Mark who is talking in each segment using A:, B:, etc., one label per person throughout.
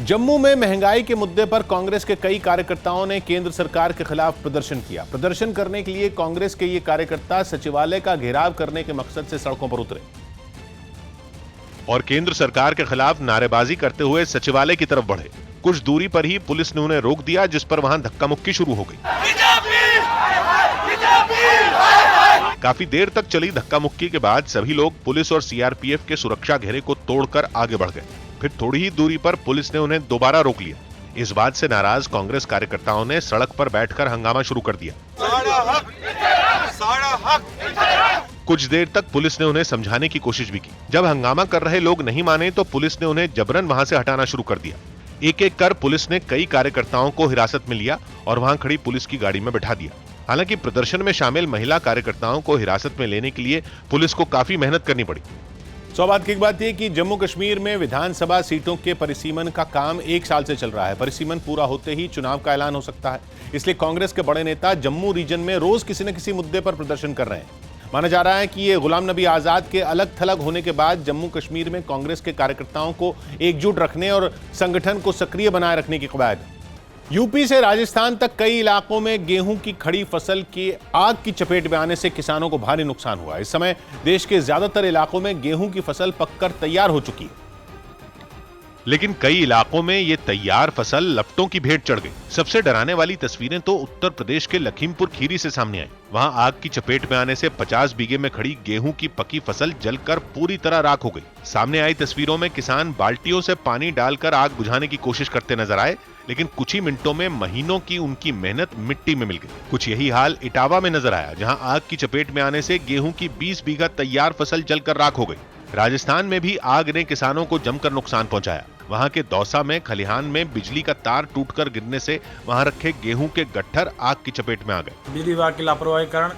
A: जम्मू में महंगाई के मुद्दे पर कांग्रेस के कई कार्यकर्ताओं ने केंद्र सरकार के खिलाफ प्रदर्शन किया। प्रदर्शन करने के लिए कांग्रेस के ये कार्यकर्ता सचिवालय का घेराव करने के मकसद से सड़कों पर उतरे
B: और केंद्र सरकार के खिलाफ नारेबाजी करते हुए सचिवालय की तरफ बढ़े। कुछ दूरी पर ही पुलिस ने उन्हें रोक दिया, जिस पर वहां धक्का मुक्की शुरू हो गई। काफी देर तक चली धक्का मुक्की के बाद सभी लोग पुलिस और सीआरपीएफ के सुरक्षा घेरे को तोड़कर आगे बढ़ गए। फिर थोड़ी ही दूरी पर पुलिस ने उन्हें दोबारा रोक लिया। इस बात से नाराज कांग्रेस कार्यकर्ताओं ने सड़क पर बैठकर हंगामा शुरू कर दिया। कुछ देर तक पुलिस ने उन्हें समझाने की कोशिश भी की। जब हंगामा कर रहे लोग नहीं माने तो पुलिस ने उन्हें जबरन वहां से हटाना शुरू कर दिया। एक एक कर पुलिस ने कई कार्यकर्ताओं को हिरासत में लिया और वहां खड़ी पुलिस की गाड़ी में बैठा दिया। हालांकि प्रदर्शन में शामिल महिला कार्यकर्ताओं को हिरासत में लेने के लिए पुलिस को काफी मेहनत करनी पड़ी।
A: सौभाग्य की बात यह कि जम्मू कश्मीर में विधानसभा सीटों के परिसीमन का काम 1 साल से चल रहा है। परिसीमन पूरा होते ही चुनाव का ऐलान हो सकता है। इसलिए कांग्रेस के बड़े नेता जम्मू रीजन में रोज किसी न किसी मुद्दे पर प्रदर्शन कर रहे हैं। माना जा रहा है कि ये गुलाम नबी आजाद के अलग थलग होने के बाद जम्मू कश्मीर में कांग्रेस के कार्यकर्ताओं को एकजुट रखने और संगठन को सक्रिय बनाए रखने की कवायद। यूपी से राजस्थान तक कई इलाकों में गेहूं की खड़ी फसल की आग की चपेट में आने से किसानों को भारी नुकसान हुआ। इस समय देश के ज्यादातर इलाकों में गेहूं की फसल पककर तैयार हो चुकी है,
B: लेकिन कई इलाकों में ये तैयार फसल लपटों की भेंट चढ़ गई। सबसे डराने वाली तस्वीरें तो उत्तर प्रदेश के लखीमपुर खीरी से सामने आई। वहां आग की चपेट में आने से 50 बीघे में खड़ी गेहूं की पकी फसल जलकर पूरी तरह राख हो गई। सामने आई तस्वीरों में किसान बाल्टियों से पानी डालकर आग बुझाने की कोशिश करते नजर आए, लेकिन कुछ ही मिनटों में महीनों की उनकी मेहनत मिट्टी में मिल गई। कुछ यही हाल इटावा में नजर आया, जहां आग की चपेट में आने से गेहूं की 20 बीघा तैयार फसल जलकर राख हो गई। राजस्थान में भी आग ने किसानों को जमकर नुकसान पहुंचाया। वहां के दौसा में खलिहान में बिजली का तार टूटकर गिरने से वहां रखे गेहूं के गट्ठर आग की चपेट में आ गए।
C: बिजली विभाग की लापरवाही के कारण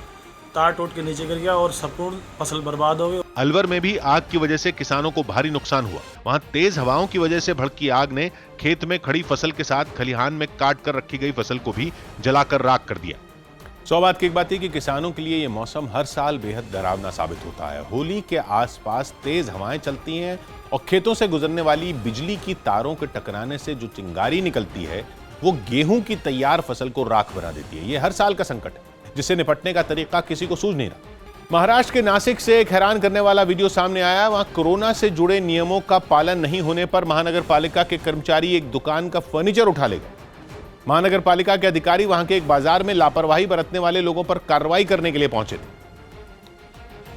C: तार टूट के नीचे गिर गया और संपूर्ण फसल बर्बाद हो गई।
B: अलवर में भी आग की वजह से किसानों को भारी नुकसान हुआ। वहां तेज हवाओं की वजह से भड़की आग ने खेत में खड़ी फसल के साथ खलिहान में काट कर रखी गई फसल को भी जलाकर राख कर दिया।
A: सौभाग्य की बात है कि किसानों के लिए यह मौसम हर साल बेहद डरावना साबित होता है। होली के आसपास तेज हवाएं चलती हैं और खेतों से गुजरने वाली बिजली की तारों के टकराने से जो चिंगारी निकलती है वो गेहूं की तैयार फसल को राख बना देती है। यह हर साल का संकट है जिससे निपटने का तरीका किसी को सूझ नहीं रहा। महाराष्ट्र के नासिक से एक हैरान करने वाला वीडियो सामने आया। वहां कोरोना से जुड़े नियमों का पालन नहीं होने पर महानगर पालिका के कर्मचारी एक दुकान का फर्नीचर उठा ले गए। महानगर पालिका के अधिकारी वहां के एक बाजार में लापरवाही बरतने वाले लोगों पर कार्रवाई करने के लिए पहुंचे थे,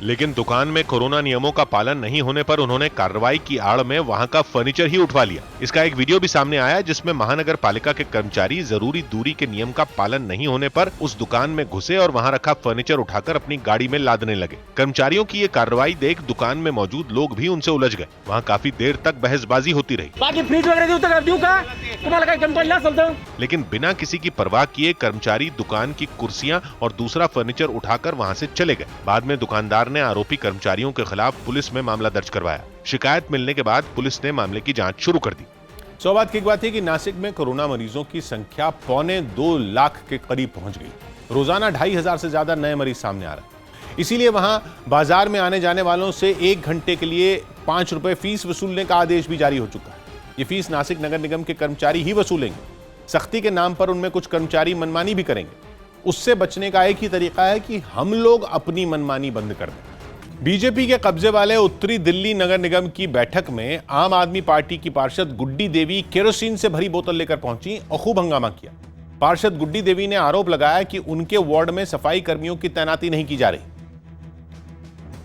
B: लेकिन दुकान में कोरोना नियमों का पालन नहीं होने पर उन्होंने कार्रवाई की आड़ में वहां का फर्नीचर ही उठवा लिया। इसका एक वीडियो भी सामने आया जिसमें महानगर पालिका के कर्मचारी जरूरी दूरी के नियम का पालन नहीं होने पर उस दुकान में घुसे और वहां रखा फर्नीचर उठाकर अपनी गाड़ी में लादने लगे। कर्मचारियों की ये कार्रवाई देख दुकान में मौजूद लोग भी उनसे उलझ गए। वहाँ काफी देर तक बहसबाजी होती रही, लेकिन बिना किसी की परवाह किए कर्मचारी दुकान की कुर्सियां और दूसरा फर्नीचर उठाकर वहाँ से चले गए। बाद में दुकानदार ने आरोपी कर्मचारियों के खिलाफ पुलिस में मामला दर्ज करवाया। शिकायत मिलने के बाद पुलिस ने मामले की जांच शुरू कर दी।
A: सौभाग्य की बात है कि नासिक में कोरोना मरीजों की संख्या 2.25 लाख के करीब पहुंच गई। रोजाना 2,500 से ज्यादा नए मरीज सामने आ रहे हैं। इसीलिए वहां बाजार में आने जाने वालों से 1 घंटे के लिए 5 रुपए फीस वसूलने का आदेश भी जारी हो चुका है। ये फीस नासिक नगर निगम के कर्मचारी ही वसूलेंगे। सख्ती के नाम पर उनमें कुछ कर्मचारी मनमानी भी करेंगे। उससे बचने का एक ही तरीका है कि हम लोग अपनी मनमानी बंद कर दें। बीजेपी के कब्जे वाले उत्तरी दिल्ली नगर निगम की बैठक में आम आदमी पार्टी की पार्षद गुड्डी देवी केरोसिन से भरी बोतल लेकर पहुंची और खूब हंगामा किया। पार्षद गुड्डी देवी ने आरोप लगाया कि उनके वार्ड में सफाई कर्मियों की तैनाती नहीं की जा रही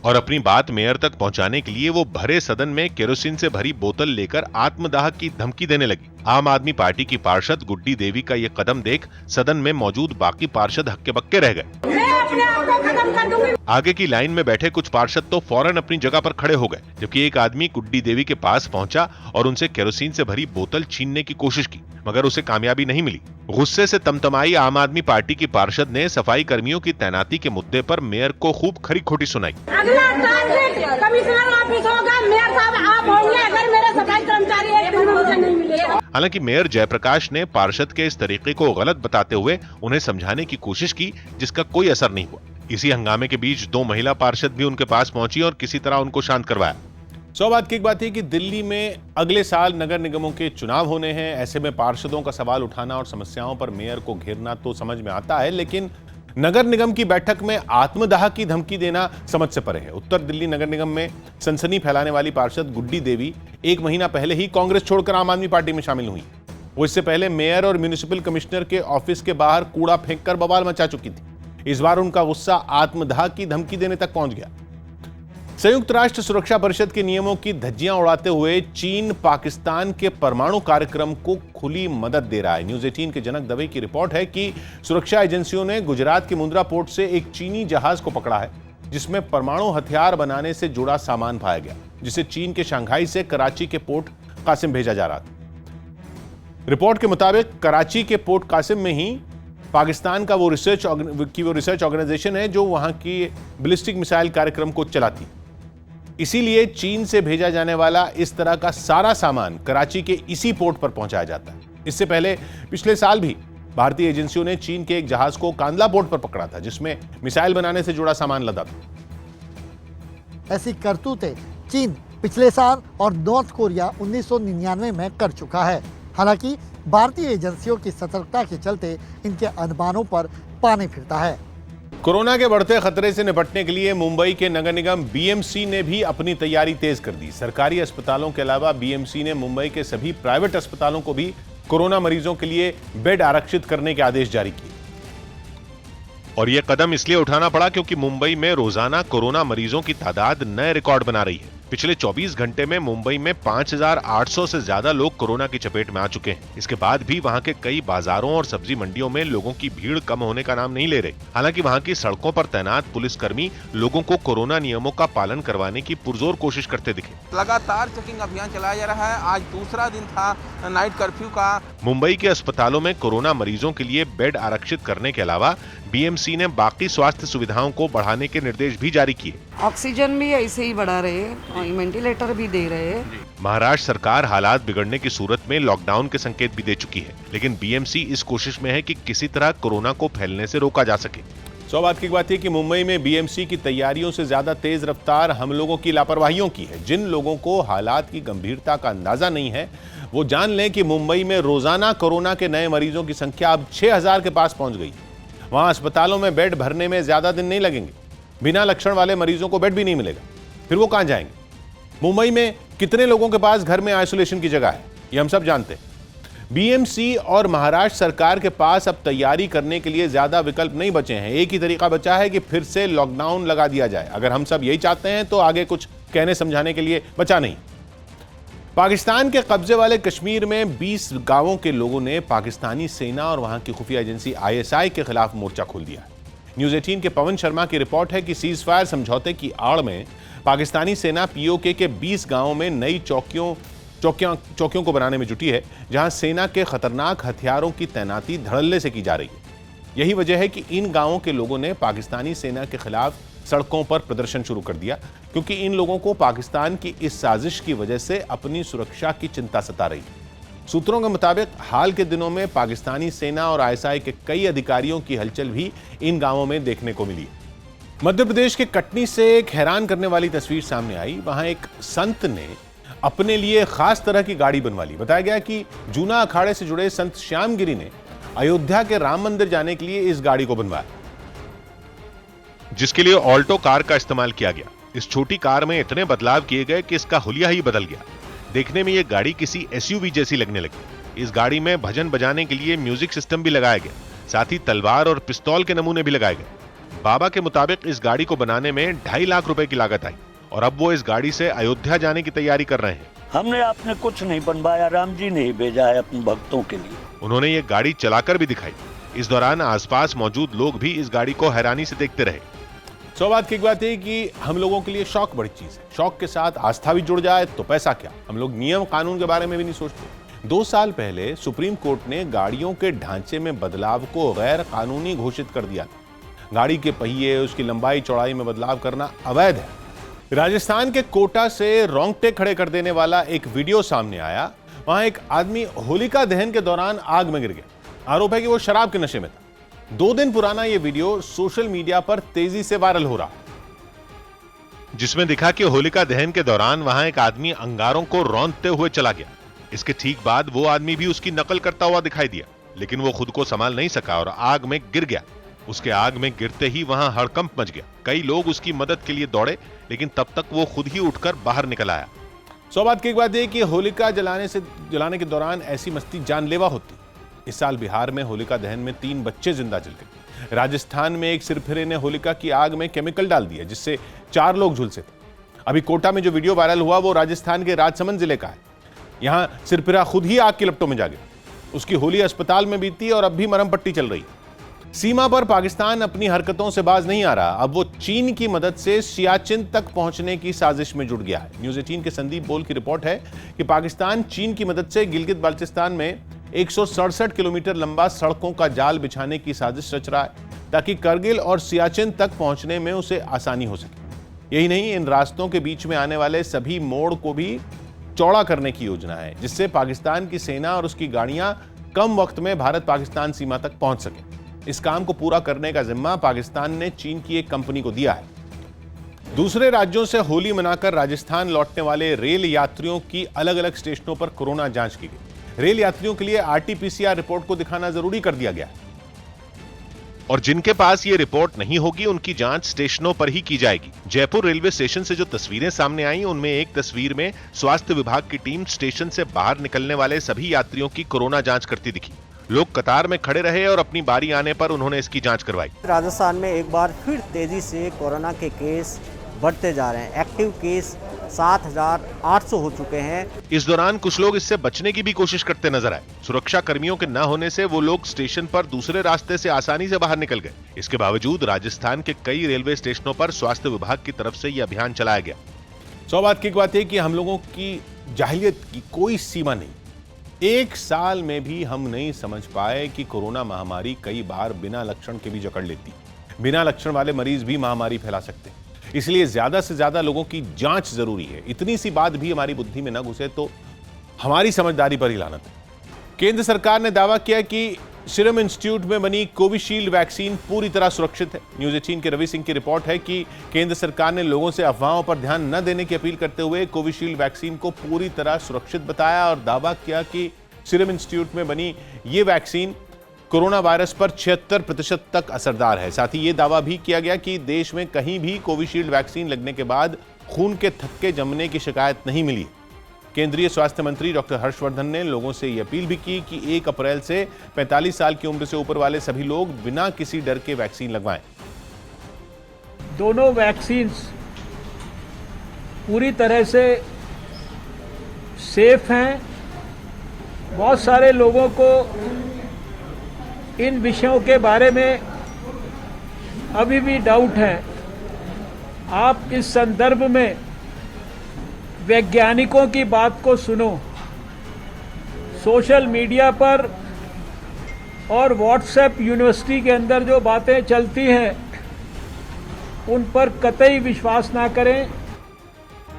B: और अपनी बात मेयर तक पहुंचाने के लिए वो भरे सदन में केरोसिन से भरी बोतल लेकर आत्मदाह की धमकी देने लगी। आम आदमी पार्टी की पार्षद गुड्डी देवी का ये कदम देख सदन में मौजूद बाकी पार्षद हक्के बक्के रह गए। आगे की लाइन में बैठे कुछ पार्षद तो फौरन अपनी जगह पर खड़े हो गए, जबकि एक आदमी गुड्डी देवी के पास पहुंचा और उनसे केरोसिन से भरी बोतल छीनने की कोशिश की, मगर उसे कामयाबी नहीं मिली। गुस्से से तमतमाई आम आदमी पार्टी की पार्षद ने सफाई कर्मियों की तैनाती के मुद्दे पर मेयर को खूब खरी खोटी सुनाई।
D: अगला टारगेट कमिश्नर ऑफिस होगा, मेयर साहब आप होंगे अगर मेरे सफाई कर्मचारी एक दिन मुझे नहीं मिलेगा।
B: हालांकि मेयर जयप्रकाश ने पार्षद के इस तरीके को गलत बताते हुए उन्हें समझाने की कोशिश की, जिसका कोई असर नहीं हुआ। इसी हंगामे के बीच 2 महिला पार्षद भी उनके पास पहुंची और किसी तरह उनको शांत करवाया।
A: बात की एक बात है कि दिल्ली में अगले साल नगर निगमों के चुनाव होने हैं। ऐसे में पार्षदों का सवाल उठाना और समस्याओं पर मेयर को घेरना तो समझ में आता है, लेकिन नगर निगम की बैठक में आत्मदाह की धमकी देना समझ से परे है। उत्तर दिल्ली नगर निगम में सनसनी फैलाने वाली पार्षद गुड्डी देवी 1 महीना पहले ही कांग्रेस छोड़कर आम आदमी पार्टी में शामिल हुई। वो इससे पहले मेयर और म्युनिसिपल कमिश्नर के ऑफिस के बाहर कूड़ा फेंककर बवाल मचा चुकी थी। इस बार उनका गुस्सा आत्मदाह की धमकी देने तक पहुंच गया। संयुक्त राष्ट्र सुरक्षा परिषद के नियमों की धज्जियां उड़ाते हुए चीन पाकिस्तान के परमाणु कार्यक्रम को खुली मदद दे रहा है। न्यूज़ 18 के जनक दवे की रिपोर्ट है कि सुरक्षा एजेंसियों ने गुजरात के मुंद्रा पोर्ट से एक चीनी जहाज को पकड़ा है, जिसमें परमाणु हथियार बनाने से जुड़ा सामान पाया गया, जिसे चीन के शंघाई से कराची के पोर्ट कासिम भेजा जा रहा था। रिपोर्ट के मुताबिक कराची के पोर्ट कासिम में ही पाकिस्तान का वो रिसर्च ऑर्गेनाइजेशन है जो वहां की बैलिस्टिक मिसाइल कार्यक्रम को चलाती। इसीलिए चीन से भेजा जाने वाला इस तरह का सारा सामान कराची के इसी पोर्ट पर पहुंचाया जाता है। इससे पहले पिछले साल भी भारतीय एजेंसियों ने चीन के एक जहाज को कांदला पोर्ट पर पकड़ा था, जिसमें मिसाइल बनाने से जुड़ा सामान लदा था।
E: ऐसी करतूतें चीन पिछले साल और नॉर्थ कोरिया 1999 में कर चुका है। हालांकि भारतीय एजेंसियों की सतर्कता के चलते इनके अनुमानों पर पानी फिरता है।
A: कोरोना के बढ़ते खतरे से निपटने के लिए मुंबई के नगर निगम बीएमसी ने भी अपनी तैयारी तेज कर दी। सरकारी अस्पतालों के अलावा बीएमसी ने मुंबई के सभी प्राइवेट अस्पतालों को भी कोरोना मरीजों के लिए बेड आरक्षित करने के आदेश जारी किए।
B: और यह कदम इसलिए उठाना पड़ा क्योंकि मुंबई में रोजाना कोरोना मरीजों की तादाद नए रिकॉर्ड बना रही है। पिछले 24 घंटे में मुंबई में 5,800 से ज्यादा लोग कोरोना की चपेट में आ चुके हैं। इसके बाद भी वहां के कई बाजारों और सब्जी मंडियों में लोगों की भीड़ कम होने का नाम नहीं ले रहे। हालांकि वहां की सड़कों पर तैनात पुलिसकर्मी लोगों को कोरोना नियमों का पालन करवाने की पुरजोर कोशिश करते दिखे।
F: लगातार चेकिंग अभियान चलाया जा रहा है। आज दूसरा दिन था नाइट कर्फ्यू का।
B: मुंबई के अस्पतालों में कोरोना मरीजों के लिए बेड आरक्षित करने के अलावा बीएमसी ने बाकी स्वास्थ्य सुविधाओं को बढ़ाने के निर्देश भी जारी किए।
G: ऑक्सीजन भी ऐसे ही बढ़ा रहे हैं, वेंटिलेटर भी दे रहे हैं।
B: महाराष्ट्र सरकार हालात बिगड़ने की सूरत में लॉकडाउन के संकेत भी दे चुकी है, लेकिन बीएमसी इस कोशिश में है कि किसी तरह कोरोना को फैलने से रोका जा सके।
A: बात की बात है कि मुंबई में बीएमसी की तैयारियों से ज्यादा तेज रफ्तार हम लोगों की लापरवाहियों की है। जिन लोगों को हालात की गंभीरता का अंदाजा नहीं है, वो जान लें कि मुंबई में रोजाना कोरोना के नए मरीजों की संख्या अब 6,000 के पास पहुंच गई। वहां अस्पतालों में बेड भरने में ज्यादा दिन नहीं लगेंगे। बिना लक्षण वाले मरीजों को बेड भी नहीं मिलेगा, फिर वो कहां जाएंगे? मुंबई में कितने लोगों के पास घर में आइसोलेशन की जगह है, ये हम सब जानते हैं। बीएमसी और महाराष्ट्र सरकार के पास अब तैयारी करने के लिए ज्यादा विकल्प नहीं बचे हैं। एक ही तरीका बचा है कि फिर से लॉकडाउन लगा दिया जाए। अगर हम सब यही चाहते हैं तो आगे कुछ कहने समझाने के लिए बचा नहीं। पाकिस्तान के कब्जे वाले कश्मीर में 20 गांवों के लोगों ने पाकिस्तानी सेना और वहां की खुफिया एजेंसी आईएसआई के खिलाफ मोर्चा खोल दिया। न्यूज़ 18 के पवन शर्मा की रिपोर्ट है कि सीज फायर समझौते की आड़ में पाकिस्तानी सेना पीओके के 20 गांवों में नई चौकियों को बनाने में जुटी है, जहां सेना के खतरनाक हथियारों की तैनाती धड़ल्ले से की जा रही है। यही वजह है कि इन गांवों के लोगों ने पाकिस्तानी सेना के खिलाफ सड़कों पर प्रदर्शन शुरू कर दिया, क्योंकि इन लोगों को पाकिस्तान की इस साजिश की वजह से अपनी सुरक्षा की चिंता सता रही है। सूत्रों के मुताबिक हाल के दिनों में पाकिस्तानी सेना और आईएसआई के कई अधिकारियों की हलचल भी इन गांवों में देखने को मिली। मध्य प्रदेश के कटनी से एक हैरान करने वाली तस्वीर सामने आई। वहां एक संत ने अपने लिए खास तरह की गाड़ी बनवा ली। बताया गया कि जूना अखाड़े से जुड़े संत श्यामगिरी ने अयोध्या के राम मंदिर जाने के लिए इस गाड़ी को बनवाया,
B: जिसके लिए ऑल्टो कार का इस्तेमाल किया गया। इस छोटी कार में इतने बदलाव किए गए कि इसका हुलिया ही बदल गया। देखने में यह गाड़ी किसी एसयूवी जैसी लगने लगी। इस गाड़ी में भजन बजाने के लिए म्यूजिक सिस्टम भी लगाया गया, साथ ही तलवार और पिस्तौल के नमूने भी लगाए गए। बाबा के मुताबिक इस गाड़ी को बनाने में 2.5 लाख रुपए की लागत आई और अब वो इस गाड़ी से अयोध्या जाने की तैयारी कर रहे हैं।
H: हमने आपने कुछ नहीं बनवाया, राम जी ने ही भेजा है अपने भक्तों के लिए।
B: उन्होंने ये गाड़ी चलाकर भी दिखाई। इस दौरान आसपास मौजूद लोग भी इस गाड़ी को हैरानी से देखते रहे।
A: बात की बात है कि हम लोगों के लिए शौक बड़ी चीज है। शौक के साथ आस्था भी जुड़ जाए तो पैसा क्या। हम लोग नियम कानून के बारे में भी नहीं सोचते। 2 साल पहले सुप्रीम कोर्ट ने गाड़ियों के ढांचे में बदलाव को गैर कानूनी घोषित कर दिया था। गाड़ी के पहिए, उसकी लंबाई चौड़ाई में बदलाव करना अवैध है। राजस्थान के कोटा से रोंगटे खड़े कर देने वाला एक वीडियो सामने आया। वहां एक आदमी होलिका दहन के दौरान आग में गिर गया। आरोप है कि वो शराब के नशे में था। 2 दिन पुराना यह वीडियो सोशल मीडिया पर तेजी से वायरल हो रहा।
B: जिसमें दिखा कि होलिका दहन के दौरान वहां एक आदमी अंगारों को रौंदते हुए चला गया। इसके ठीक बाद वो आदमी भी उसकी नकल करता हुआ दिखाई दिया, लेकिन वो खुद को संभाल नहीं सका और आग में गिर गया। उसके आग में गिरते ही वहां हड़कंप मच गया। कई लोग उसकी मदद के लिए दौड़े, लेकिन तब तक वो खुद ही उठकर बाहर निकल आया।
A: सौभाग्य की बात यह कि होलिका जलाने के दौरान ऐसी मस्ती जानलेवा होती। इस साल बिहार में होलिका दहन में 3 बच्चे जिंदा जल गए। राजस्थान में एक सिरफिरे ने होलिका की आग में केमिकल डाल दिया, जिससे 4 लोग झुलसे थे। अभी कोटा में जो वीडियो वायरल हुआ वो राजस्थान के राजसमंद जिले का है। यहां सिरफिरा खुद ही आग की लपटों में जा गया। उसकी होली अस्पताल में बीती और अब भी मरहम पट्टी चल रही है। सीमा पर पाकिस्तान अपनी हरकतों से बाज नहीं आ रहा। अब वो चीन की मदद से सियाचिन तक पहुंचने की साजिश में जुट गया है। न्यूज़ 18 के संदीप बोल की रिपोर्ट है कि पाकिस्तान चीन की मदद से गिलगित बाल्टिस्तान में 167 किलोमीटर लंबा सड़कों का जाल बिछाने की साजिश रच रहा है, ताकि करगिल और सियाचिन तक पहुंचने में उसे आसानी हो सके। यही नहीं, इन रास्तों के बीच में आने वाले सभी मोड़ को भी चौड़ा करने की योजना है, जिससे पाकिस्तान की सेना और उसकी गाड़ियां कम वक्त में भारत पाकिस्तान सीमा तक पहुंच सके। इस काम को पूरा करने का जिम्मा पाकिस्तान ने चीन की एक कंपनी को दिया है। दूसरे राज्यों से होली मनाकर राजस्थान लौटने वाले रेल यात्रियों की अलग अलग स्टेशनों पर कोरोना जांच की गई। रेल यात्रियों के लिए RT-PCR रिपोर्ट को दिखाना जरूरी कर दिया गया है।
B: और जिनके पास ये रिपोर्ट नहीं होगी, उनकी जांच स्टेशनों पर ही की जाएगी। जयपुर रेलवे स्टेशन से जो तस्वीरें सामने आई, उनमें एक तस्वीर में स्वास्थ्य विभाग की टीम स्टेशन से बाहर निकलने वाले सभी यात्रियों की कोरोना जांच करती दिखी। लोग कतार में खड़े रहे और अपनी बारी आने पर उन्होंने इसकी जांच करवाई।
I: राजस्थान में एक बार फिर तेजी से कोरोना के केस बढ़ते जा रहे हैं। एक्टिव केस 7,800 हो चुके हैं।
B: इस दौरान कुछ लोग इससे बचने की भी कोशिश करते नजर आए। सुरक्षा कर्मियों के न होने से वो लोग स्टेशन पर दूसरे रास्ते से आसानी से बाहर निकल गए। इसके बावजूद राजस्थान के कई रेलवे स्टेशनों पर स्वास्थ्य विभाग की तरफ से यह अभियान चलाया गया।
A: सौभाग्य की बात है कि हम लोगों की जाहिलियत की कोई सीमा नहीं। 1 साल में भी हम नहीं समझ पाए कि कोरोना महामारी कई बार बिना लक्षण के भी जकड़ लेती। बिना लक्षण वाले मरीज भी महामारी फैला सकते हैं। इसलिए ज्यादा से ज्यादा लोगों की जांच जरूरी है। इतनी सी बात भी हमारी बुद्धि में न घुसे तो हमारी समझदारी पर ही लानत है। केंद्र सरकार ने दावा किया कि सीरम इंस्टीट्यूट में बनी कोविशील्ड वैक्सीन पूरी तरह सुरक्षित है। न्यूज़ 18 के रवि सिंह की रिपोर्ट है कि केंद्र सरकार ने लोगों से अफवाहों पर ध्यान न देने की अपील करते हुए कोविशील्ड वैक्सीन को पूरी तरह सुरक्षित बताया और दावा किया कि सीरम इंस्टीट्यूट में बनी ये वैक्सीन कोरोना वायरस पर 76% तक असरदार है। साथ ही ये दावा भी किया गया कि देश में कहीं भी कोविशील्ड वैक्सीन लगने के बाद खून के थक्के जमने की शिकायत नहीं मिली। केंद्रीय स्वास्थ्य मंत्री डॉक्टर हर्षवर्धन ने लोगों से यह अपील भी की कि 1 अप्रैल से 45 साल की उम्र से ऊपर वाले सभी लोग बिना किसी डर के वैक्सीन लगवाएं।
J: दोनों वैक्सीन्स पूरी तरह से सेफ हैं। बहुत सारे लोगों को इन विषयों के बारे में अभी भी डाउट है। आप इस संदर्भ में वैज्ञानिकों की बात को सुनो। सोशल मीडिया पर और व्हाट्सएप यूनिवर्सिटी के अंदर जो बातें चलती हैं उन पर कतई विश्वास ना करें।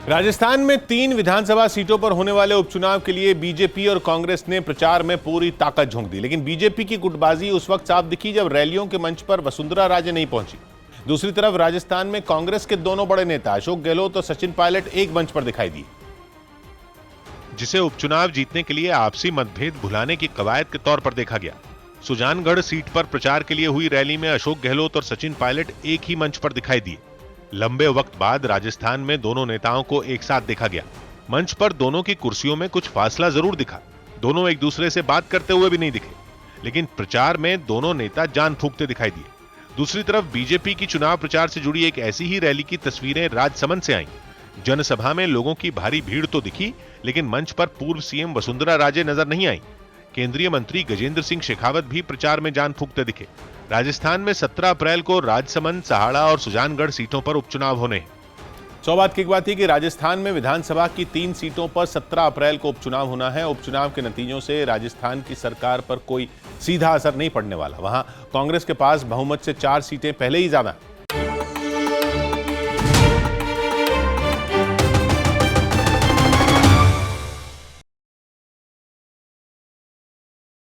A: राजस्थान में 3 विधानसभा सीटों पर होने वाले उपचुनाव के लिए बीजेपी और कांग्रेस ने प्रचार में पूरी ताकत झोंक दी। लेकिन बीजेपी की गुटबाजी उस वक्त साफ दिखी जब रैलियों के मंच पर वसुंधरा राजे नहीं पहुंची। दूसरी तरफ राजस्थान में कांग्रेस के दोनों बड़े नेता अशोक गहलोत और सचिन पायलट एक मंच पर दिखाई दिए,
B: जिसे उपचुनाव जीतने के लिए आपसी मतभेद भुलाने की कवायद के तौर पर देखा गया। सुजानगढ़ सीट पर प्रचार के लिए हुई रैली में अशोक गहलोत और सचिन पायलट एक ही मंच पर दिखाई दिए। लंबे वक्त बाद राजस्थान में दोनों नेताओं को एक साथ देखा गया। मंच पर दोनों की कुर्सियों में कुछ फासला जरूर दिखा। दोनों एक दूसरे से बात करते हुए भी नहीं दिखे, लेकिन प्रचार में दोनों नेता जान फूंकते दिखाई दिए। दूसरी तरफ बीजेपी की चुनाव प्रचार से जुड़ी एक ऐसी ही रैली की तस्वीरें राजसमंद से आईं। जनसभा में लोगों की भारी भीड़ तो दिखी, लेकिन मंच पर पूर्व सीएम वसुंधरा राजे नजर नहीं आई। केंद्रीय मंत्री गजेंद्र सिंह शेखावत भी प्रचार में जान फूंकते दिखे। राजस्थान में 17 अप्रैल को राजसमंद, सहाड़ा और सुजानगढ़ सीटों पर उपचुनाव होने हैं।
A: सौभाग्य की बात है कि राजस्थान में विधानसभा की 3 सीटों पर 17 अप्रैल को उपचुनाव होना है। उपचुनाव के नतीजों से राजस्थान की सरकार पर कोई सीधा असर नहीं पड़ने वाला। वहां कांग्रेस के पास बहुमत से 4 सीटें पहले ही ज्यादा हैं।